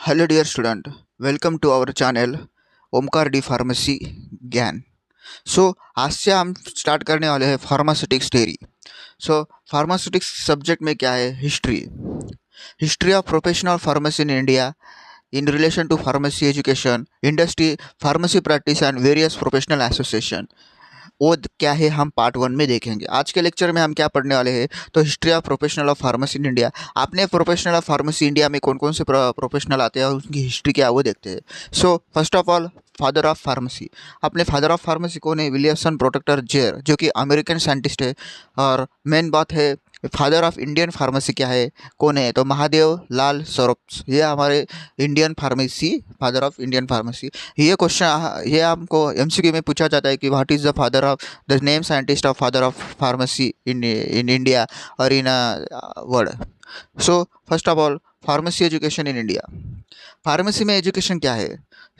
Hello, dear student. Welcome to our channel Omkar D pharmacy ज्ञान। आज से हम स्टार्ट करने वाले हैं फार्मास्यूटिक्स थ्योरी। फार्मास्यूटिक्स सब्जेक्ट में क्या है? History of professional pharmacy in India in relation to pharmacy education, industry, pharmacy practice and various professional association. क्या है हम पार्ट 1 में देखेंगे। आज के लेक्चर में हम क्या पढ़ने वाले हैं? तो history of professional of pharmacy in India. आपने प्रोफेशनल ऑफ फार्मेसी इंडिया में कौन कौन से प्रोफेशनल आते हैं और उनकी हिस्ट्री क्या है वो देखते हैं। First of all, father of pharmacy. अपने फादर ऑफ फार्मेसी कौन है? विलियमसन प्रोटेक्टर जेर, जो कि अमेरिकन साइंटिस्ट है। और मेन बात है, फादर ऑफ इंडियन फार्मेसी क्या है, कौन है? तो महादेव लाल सरोप्स, ये हमारे Indian pharmacy, father of Indian pharmacy. ये क्वेश्चन ये हमको एमसीक्यू में पूछा जाता है कि what is the father of the name scientist of father of pharmacy in India और in world. First of all, pharmacy education in India. Pharmacy में एजुकेशन क्या है?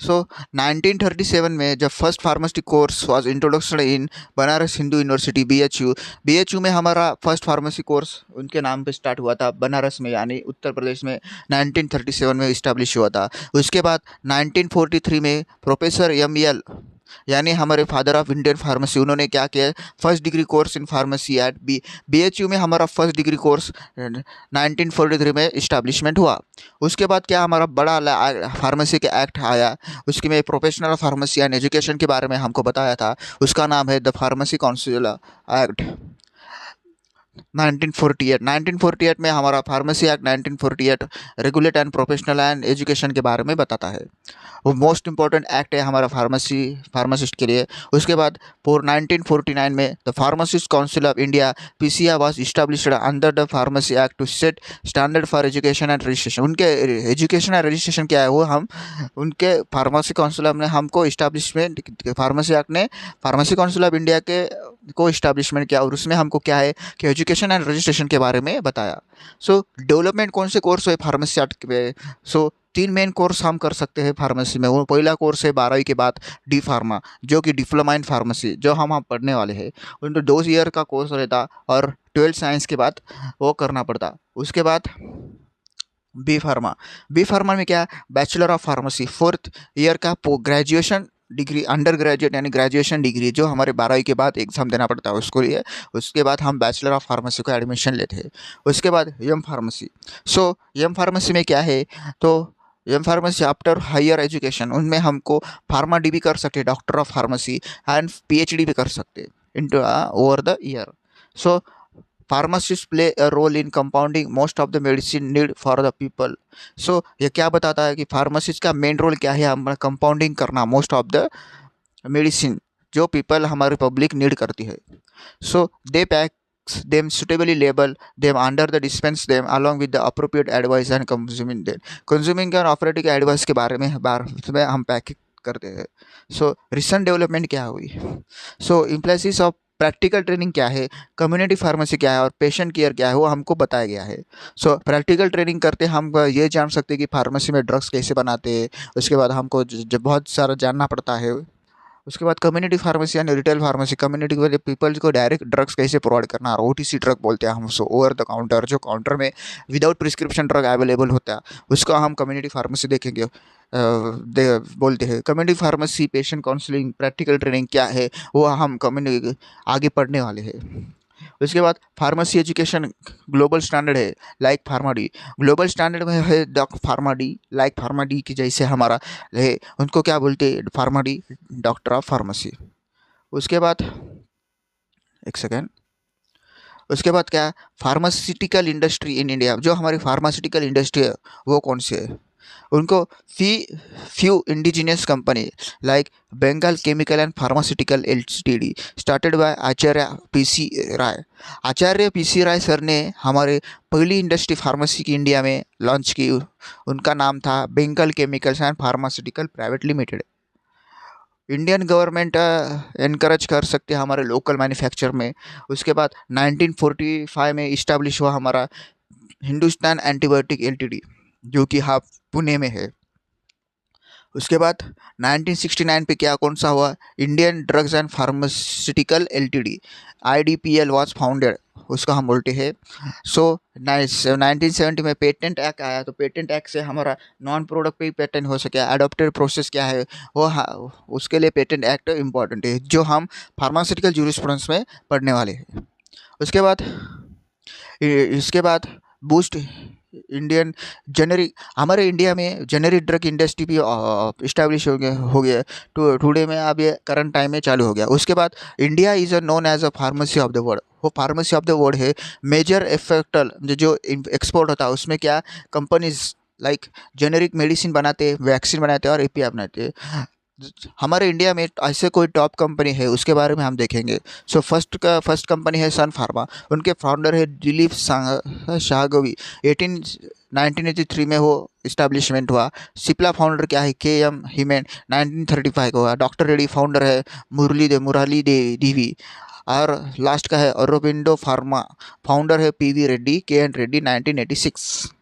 1937 में जब first pharmacy course was introduction in Banaras Hindu university BHU में हमारा first pharmacy course उनके नाम पे स्टार्ट हुआ था, बनारस में यानी उत्तर प्रदेश में 1937 में इस्टेब्लिश हुआ था। उसके बाद 1943 में प्रोफेसर एम.एल. यानी हमारे फादर ऑफ इंडियन फार्मेसी, उन्होंने क्या किया? First degree course in pharmacy at BHU में हमारा फर्स्ट डिग्री कोर्स 1943 में इस्टेब्लिशमेंट हुआ। उसके बाद क्या हमारा बड़ा फार्मेसी के एक्ट आया, उसके में प्रोफेशनल फार्मेसी एंड एजुकेशन के बारे में हमको बताया था। उसका नाम है द फार्मेसी काउंसिल एक्ट 1948 में हमारा pharmacy act 1948 regulate and professional and education के बारे में बताता है। वो मोस्ट इंपॉर्टेंट एक्ट है हमारा फार्मासिस्ट के लिए। उसके बाद 1949 में the pharmacist council of India PCI was established under the pharmacy act to set standard for education and registration. उनके एजुकेशन एंड रजिस्ट्रेशन क्या है वो हम उनके फार्मेसी काउंसिल ने हमको इस्टेब्लिशमेंट, फार्मेसी एक्ट ने फार्मेसी काउंसिल ऑफ इंडिया के को इस्टेब्लिशमेंट किया और उसमें हमको क्या है कि एजुकेशन एंड रजिस्ट्रेशन के बारे में बताया। डेवलपमेंट कौन से कोर्स है फार्मेसी एक्ट पे? 3 मेन कोर्स हम कर सकते हैं फार्मेसी में। वो पहला कोर्स है 12वीं के बाद डी फार्मा, जो कि डिप्लोमा इन फार्मेसी, जो हम पढ़ने वाले हैं। उनको 2 ईयर का कोर्स रहता और 12 साइंस के बाद वो करना पड़ता। उसके बाद बी फार्मा में क्या? Bachelor of pharmacy, 4th year का ग्रेजुएशन डिग्री, अंडर ग्रेजुएट यानी ग्रेजुएशन डिग्री, जो हमारे 12वीं के बाद एग्ज़ाम देना पड़ता है उसको लिए। उसके बाद हम बैचलर ऑफ फार्मेसी को एडमिशन लेते हैं। उसके बाद एम फार्मेसी। एम फार्मेसी में क्या है? तो M pharmacy after higher education, उनमें हमको फार्मा डी भी कर सकते हैं, doctor of pharmacy, and PhD भी कर सकते हैं into over the year. Pharmacists play a role in compounding most of the medicine need for the people. ये क्या बताता है कि फार्मासिस्ट का मेन रोल क्या है? हम कंपाउंडिंग करना मोस्ट ऑफ द मेडिसिन जो पीपल हमारी पब्लिक नीड करती है। दे pack them suitably label them under the dispense them along with the appropriate advice and consuming और ऑपरेटिव एडवाइस के बारे में हम पैकिंग करते हैं। रिसेंट डेवलपमेंट क्या हुई? इम्प्लाइसिस ऑफ प्रैक्टिकल ट्रेनिंग क्या है, कम्युनिटी फार्मेसी क्या है और पेशेंट केयर क्या है वो हमको बताया गया है। प्रैक्टिकल ट्रेनिंग करते हम ये जान सकते हैं कि फार्मेसी में ड्रग्स कैसे बनाते हैं। उसके बाद हमको बहुत सारा जानना पड़ता है। उसके बाद कम्युनिटी फार्मेसी यानी रिटेल फार्मेसी, कम्युनिटी वाले पीपल को डायरेक्ट ड्रग्स कैसे प्रोवाइड करना, और ओटीसी ड्रग बोलते हैं हम उसको, ओवर द काउंटर, जो काउंटर में विदाउट प्रिस्क्रिप्शन ड्रग अवेलेबल होता है उसको हम कम्युनिटी फार्मेसी देखेंगे। बोलते हैं community pharmacy, patient counselling, practical training क्या है वो हम कम्युनिटी आगे पढ़ने वाले हैं। उसके बाद फार्मेसी एजुकेशन ग्लोबल स्टैंडर्ड है like pharma D. Global standard में है pharma D, like pharma D की जैसे हमारा है, उनको क्या बोलते हैं? Pharma D, doctor of pharmacy. उसके बाद एक सेकेंड, उसके बाद क्या? Pharmaceutical industry in India. जो हमारी फार्मास्यूटिकल इंडस्ट्री है वो कौन सी है? उनको few indigenous company like Bengal Chemical and Pharmaceutical Ltd started by Acharya PC Ray. Acharya PC Ray sir ने हमारे पहली इंडस्ट्री फार्मेसी की इंडिया में लॉन्च की। उनका नाम था Bengal chemicals and pharmaceutical private limited. Indian government encourage कर सकते हैं हमारे लोकल मैन्युफैक्चर में। उसके बाद 1945 में इस्टेब्लिश हुआ हमारा हिंदुस्तान एंटीबायोटिक एलटीडी, जो कि हाँ पुणे में है। उसके बाद 1969 पे क्या कौन सा हुआ, Indian drugs and pharmaceutical LTD, IDPL was founded, उसका हम बोलते हैं। सो 1970 में पेटेंट एक्ट आया, तो पेटेंट एक्ट से हमारा नॉन प्रोडक्ट पे ही पेटेंट हो सके। अडॉप्टेड प्रोसेस क्या है वो, उसके लिए पेटेंट एक्ट इम्पॉर्टेंट है, जो हम फार्मास्यूटिकल जूरिस्प्रूडेंस में पढ़ने वाले हैं। उसके बाद इसके बाद बूस्ट इंडियन जेनरिक, हमारे इंडिया में जेनरिक ड्रग इंडस्ट्री भी इस्टेब्लिश हो गया टुडे में, अब ये करंट टाइम में चालू हो गया। उसके बाद India is known as a pharmacy of the world, वो फार्मेसी ऑफ द वर्ल्ड है। मेजर इफेक्टल जो एक्सपोर्ट होता है उसमें क्या, कंपनीज लाइक जेनरिक मेडिसिन बनाते, वैक्सीन बनाते और एपीआई बनाते। हमारे इंडिया में ऐसे कोई टॉप कंपनी है उसके बारे में हम देखेंगे। सो फर्स्ट कंपनी है सन फार्मा, उनके फाउंडर है दिलीप शाहगवी, 1983 में वो इस्टेब्लिशमेंट हुआ। सिप्ला फाउंडर क्या है, के एम हिमेन, 1935 को हुआ। डॉक्टर रेड्डी फाउंडर है मुरली देवी। और लास्ट का है अरोबिंदो फार्मा, फाउंडर है पीवी रेड्डी, के एन रेड्डी, 1986।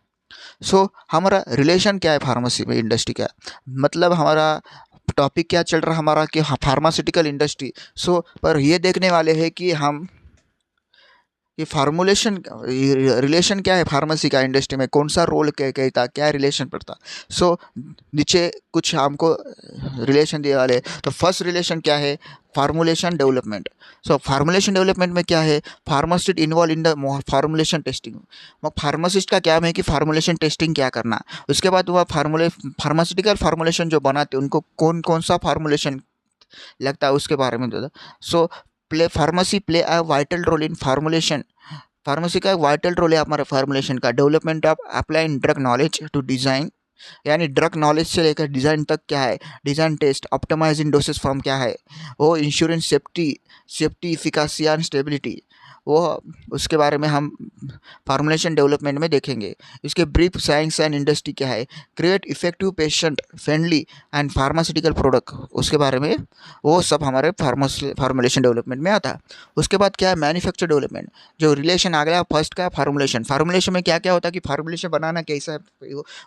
सो हमारा रिलेशन क्या है फार्मेसी में इंडस्ट्री का, मतलब हमारा टॉपिक क्या चल रहा हमारा कि फार्मास्यूटिकल इंडस्ट्री। सो पर ये देखने वाले हैं कि हम ये फार्मूलेशन रिलेशन क्या है फार्मेसी का इंडस्ट्री में, कौन सा रोल कहता, क्या रिलेशन पड़ता। सो नीचे कुछ हमको रिलेशन दिए वाले। तो फर्स्ट रिलेशन क्या है, फार्मूलेशन डेवलपमेंट। सो फार्मूलेशन डेवलपमेंट में क्या है, pharmacist involve in the formulation testing. Mug pharmacist का क्या है कि फार्मूलेशन टेस्टिंग क्या करना। उसके बाद वह फार्मास्यूटिकल फार्मूलेशन जो बनाते उनको कौन कौन सा फार्मूलेशन लगता है उसके बारे में बता। So pharmacy play a vital role in formulation. Pharmacy का एक वाइटल रोल है हमारे फार्मूलेशन का। Development of applying drug knowledge to design, यानी ड्रग नॉलेज से लेकर डिज़ाइन तक क्या है, design test, optimizing doses form क्या है, वो insurance safety efficacy and stability, वो उसके बारे में हम फार्मूलेशन डेवलपमेंट में देखेंगे। इसके ब्रीफ साइंस एंड इंडस्ट्री क्या है, create effective patient friendly and pharmaceutical product, उसके बारे में वो सब हमारे फार्मूलेशन डेवलपमेंट में आता है। उसके बाद क्या है, मैन्युफैक्चर डेवलपमेंट, जो रिलेशन आ गया फर्स्ट का फार्मूलेशन में क्या क्या होता है कि फार्मूलेशन बनाना कैसा है,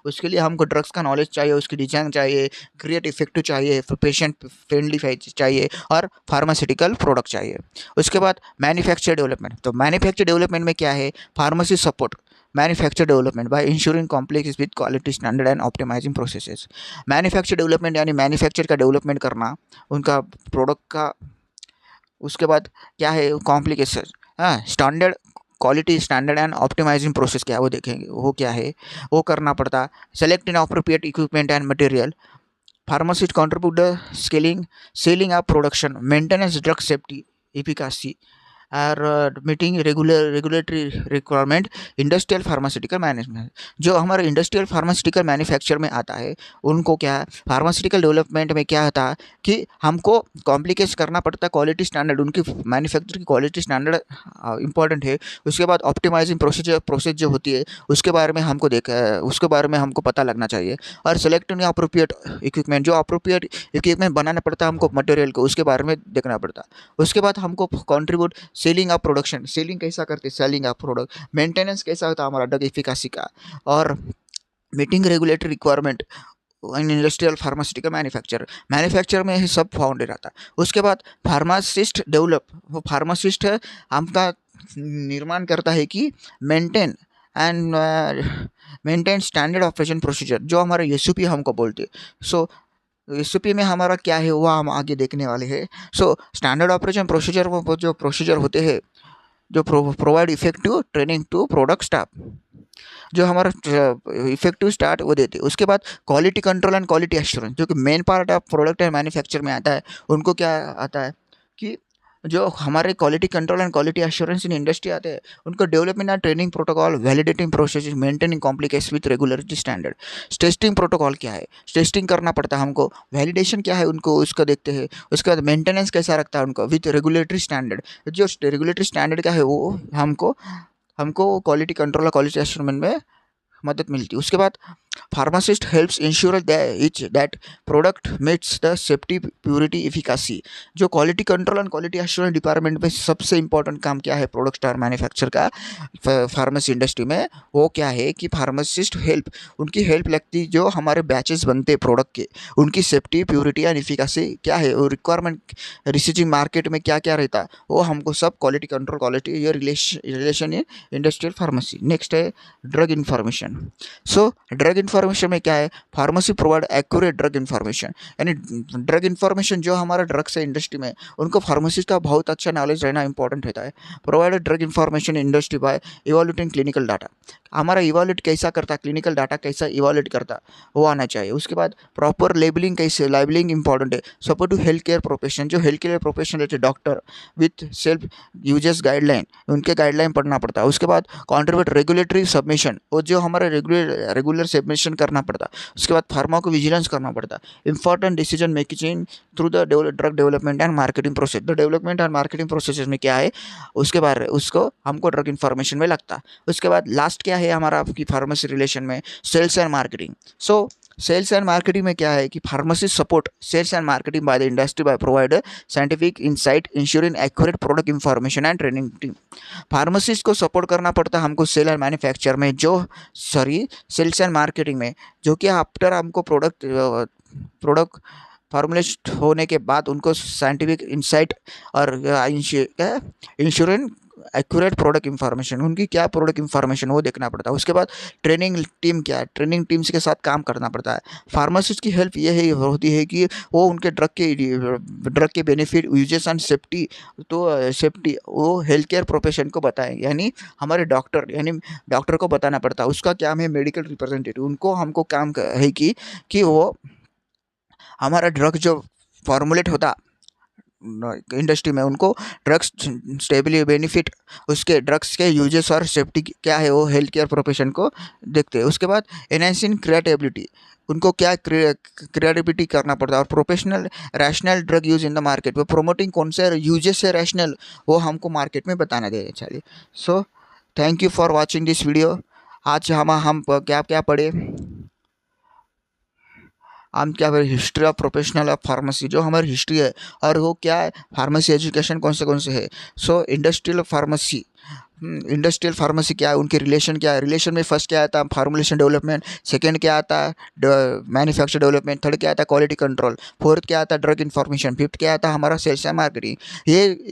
उसके लिए हमको ड्रग्स का नॉलेज चाहिए, उसकी डिजाइन चाहिए, क्रिएट इफेक्टिव चाहिए, पेशेंट फ्रेंडली चाहिए और फार्मास्यूटिकल प्रोडक्ट चाहिए। उसके बाद मैन्युफैक्चर डेवलपमेंट, तो मैन्युफैक्चर डेवलपमेंट में क्या है, pharmacy support manufacture development by ensuring complex with quality standard and optimizing processes. Manufacture development यानी मैन्युफैक्चर का डेवलपमेंट करना उनका प्रोडक्ट का। उसके बाद क्या है, कॉम्प्लिकेशन, हाँ, standard quality standard and optimizing process क्या है वो देखेंगे, वो क्या है वो करना पड़ता। Select in appropriate equipment and material, pharmacists contribute the scaling up production, maintenance, drug safety, efficacy, और meeting regulatory requirement. Industrial pharmaceutical management, जो हमारे इंडस्ट्रियल फार्मास्यूटिकल मैन्युफैक्चर में आता है उनको क्या है, फार्मास्यूटिकल डेवलपमेंट में क्या होता है कि हमको कॉम्प्लिकेट करना पड़ता क्वालिटी स्टैंडर्ड, उनकी मैन्युफैक्चर की क्वालिटी स्टैंडर्ड इंपॉर्टेंट है। उसके बाद ऑप्टिमाइजिंग प्रोसेस जो होती है उसके बारे में हमको उसके बारे में हमको पता लगना चाहिए। और सेलेक्टिंग अप्रोप्रिएट इक्विपमेंट, जो अप्रोप्रिएट इक्विपमेंट बनाना पड़ता है हमको मटेरियल को, उसके बारे में देखना पड़ता। उसके बाद हमको contribute selling of production, selling कैसा करते, सेलिंग ऑफ प्रोडक्ट, मेंटेनेंस कैसा होता हमारा ड्रग एफिकासी का, और meeting regulatory requirement in industrial pharmaceutical manufacture में ही सब फाउंड रहता है। उसके बाद फार्मासिस्ट डेवलप, वो फार्मासिस्ट है हमका निर्माण करता है कि maintain and maintain standard operation procedure, जो हमारे एसओपी हमको बोलते हैं। सो एसओपी में हमारा क्या है वो हम आगे देखने वाले हैं। सो स्टैंडर्ड ऑपरेशन प्रोसीजर, वो जो प्रोसीजर होते हैं जो provide effective training to product staff, जो हमारा इफेक्टिव स्टार्ट वो देते हैं। उसके बाद quality control and quality assurance, जो कि main part of product and manufacture में आता है। उनको क्या आता है कि जो हमारे quality control and quality assurance in industry आते हैं उनको development and training protocol, validating process, maintaining complication with regularity standard. Testing protocol क्या है, टेस्टिंग करना पड़ता है हमको, वैलिडेशन क्या है उनको उसको देखते हैं। उसके बाद मेंटेनेंस कैसा रखता है उनको विथ रेगुलेटरी स्टैंडर्ड, जो रेगुलेटरी स्टैंडर्ड क्या है वो हमको क्वालिटी कंट्रोल और क्वालिटी एश्योरेंस में मदद मिलती है। उसके बाद Pharmacist helps ensure that product meets the safety, purity, efficacy. जो quality control and quality assurance department में सबसे इंपॉर्टेंट काम क्या है प्रोडक्ट स्टार मैन्युफैक्चर का फार्मेसी इंडस्ट्री में, वो क्या है कि फार्मासिस्ट हेल्प, उनकी हेल्प लगती जो हमारे बैचेस बनते प्रोडक्ट के, उनकी सेफ्टी, प्योरिटी एंड इफिकासी क्या है, वो रिक्वायरमेंट रिसर्चिंग मार्केट में क्या क्या रहता है वो हमको सब क्वालिटी कंट्रोल, क्वालिटी ये relation in industrial pharmacy. Next है drug information. So drug information में क्या है, pharmacy provide accurate drug information, यानी ड्रग इन्फॉर्मेशन जो हमारा ड्रग्स है इंडस्ट्री में उनको फार्मेसिस्ट का बहुत अच्छा नॉलेज रहना इंपॉर्टेंट रहता है। Provide drug information industry by evaluating clinical data, हमारा इवॉल्यूट कैसा करता, क्लिनिकल डाटा कैसा इवॉल्यूट करता वो आना चाहिए। उसके बाद प्रॉपर लेबलिंग, कैसे लेबलिंग इंपॉर्टेंट है। Support to health care profession, जो हेल्थ केयर प्रोफेशन रहते doctor with self uses guideline, उनके गाइडलाइन पढ़ना पड़ता है। उसके बाद कॉन्ट्रीब्यूट रेगुलेटरी सबमिशन, वो जो हमारा रेगुलर सबमिशन करना पड़ता। उसके बाद फार्मा को विजिलेंस करना पड़ता। Important decision making through the drug development and marketing process, the development and marketing process में क्या है उसके बारे उसको हमको ड्रग इन्फॉर्मेशन में लगता। उसके बाद लास्ट क्या है हमारा आपकी फार्मेसी रिलेशन में sales and marketing. So sales and marketing में क्या है कि pharmacy support sales and marketing by the industry by provide scientific insight ensuring accurate product information and training team. Pharmacist को सपोर्ट करना पड़ता है हमको सेल एंड मैन्युफैक्चर में, जो सॉरी सेल्स एंड मार्केटिंग में, जो कि आफ्टर हमको प्रोडक्ट फॉर्मुलेट होने के बाद उनको साइंटिफिक इंसाइट और इंश्योरेंस एक्यूरेट प्रोडक्ट इन्फॉर्मेशन, उनकी क्या प्रोडक्ट इन्फॉर्मेशन वो देखना पड़ता है। उसके बाद ट्रेनिंग टीम क्या है, ट्रेनिंग टीम्स के साथ काम करना पड़ता है। फार्मासिस्ट की हेल्प ये है होती है कि वो उनके ड्रग के बेनिफिट, यूजेस एंड सेफ्टी, तो सेफ्टी वो हेल्थ केयर प्रोफेशन को बताएं, यानी हमारे डॉक्टर, यानी डॉक्टर को बताना पड़ता है। उसका क्या है मेडिकल रिप्रेजेंटेटिव, उनको हमको काम है कि वो हमारा ड्रग जो फॉर्मुलेट होता इंडस्ट्री में उनको ड्रग्स स्टेबिलिटी बेनिफिट, उसके ड्रग्स के यूजेस और सेफ्टी क्या है वो हेल्थ केयर प्रोफेशन को देखते हैं। उसके बाद एनहांसिंग क्रिएटिविटी, उनको क्या क्रिएटिविटी करना पड़ता है। और professional rational drug use in the market, वो प्रोमोटिंग कौन से यूजेस है रैशनल वो हमको मार्केट में बताना दे चाहिए। So thank you for watching this video. आज हम क्या क्या पढ़े, हम क्या पढ़े history of professional of pharmacy, जो हमारी हिस्ट्री है और वो क्या है फार्मेसी एजुकेशन कौन से है। सो इंडस्ट्रियल फार्मेसी, इंडस्ट्रियल फार्मेसी क्या है, उनके रिलेशन क्या है, रिलेशन में फर्स्ट क्या आता है फार्मुलेशन डेवलपमेंट, सेकंड क्या आता है मैन्युफैक्चर डेवलपमेंट, थर्ड क्या आता है क्वालिटी कंट्रोल, फोर्थ क्या आता है ड्रग इन्फॉर्मेशन, फिफ्थ क्या आता है हमारा सेल्स एंड मार्केटिंग।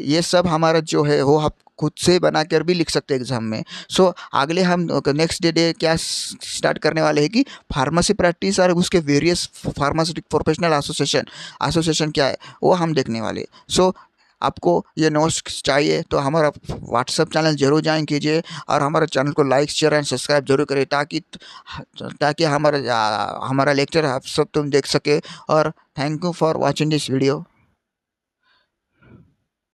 ये सब हमारा जो है वो आप खुद से बना कर भी लिख सकते हैं एग्जाम में। सो अगले हम नेक्स्ट डे क्या स्टार्ट करने वाले हैं कि फार्मेसी प्रैक्टिस और उसके वेरियस फार्मास्यूटिक प्रोफेशनल एसोसिएशन क्या है वो हम देखने वाले। सो आपको ये नोट्स चाहिए तो हमारा व्हाट्सएप चैनल जरूर ज्वाइन कीजिए और हमारे चैनल को लाइक शेयर एंड सब्सक्राइब जरूर करें, ताकि हमारा लेक्चर आप सब तुम देख सके। और thank you for watching this video.